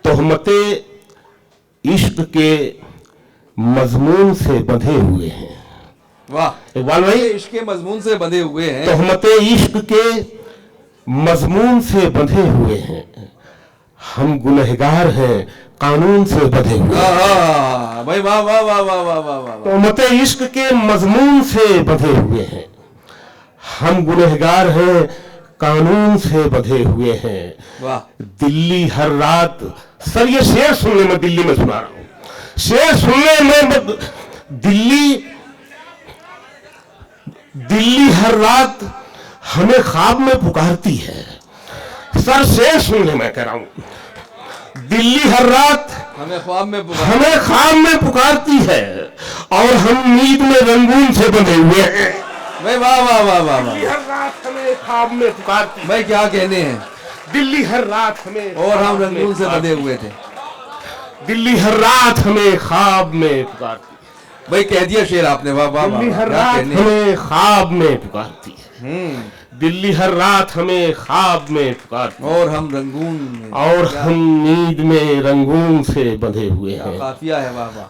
तोहमते इश्क के मजमून से बंधे हुए हैं। वाह, इकबाल भाई, इश्क के मजमून से बंधे हुए हैं। तोहमते इश्क के मजमून से बंधे हुए हैं, हम गुनहगार हैं कानून से बंधे हुए हैं। भाई वाह वाह वाह वाह वाह वाह वाह। तोहमते इश्क के मजमून से बंधे हुए हैं, हम गुनहगार हैं कानून से बंधे हुए हैं। वाह, दिल्ली हर रात, सर ये शेर सुनने में, दिल्ली में सुना रहा हूं, शेर सुनने में, दिल्ली हर रात हमें ख्वाब में पुकारती है। सर शेर सुनने में कह रहा हूं, दिल्ली हर रात हमें ख्वाब में पुकारती है और हम नींद में रंगून से बंधे हुए हैं। भाई वाह वाह वाह वाह वाह। दिल्ली हर रात हमें ख्वाब में पुकारती है। भाई क्या कहने हैं। दिल्ली हर रात हमें, और हम रंगून से बंधे हुए थे। दिल्ली हर रात हमें ख्वाब में पुकारती है। भाई कह दिया शेर आपने, वाह वाह वाह। दिल्ली हर रात हमें ख्वाब में पुकारती है। दिल्ली हर रात हमें ख्वाब में पुकारती है। और हम रंगून में, और हम नींद में रंगून से बंधे हुए हैं। काफिया है, वाह वाह।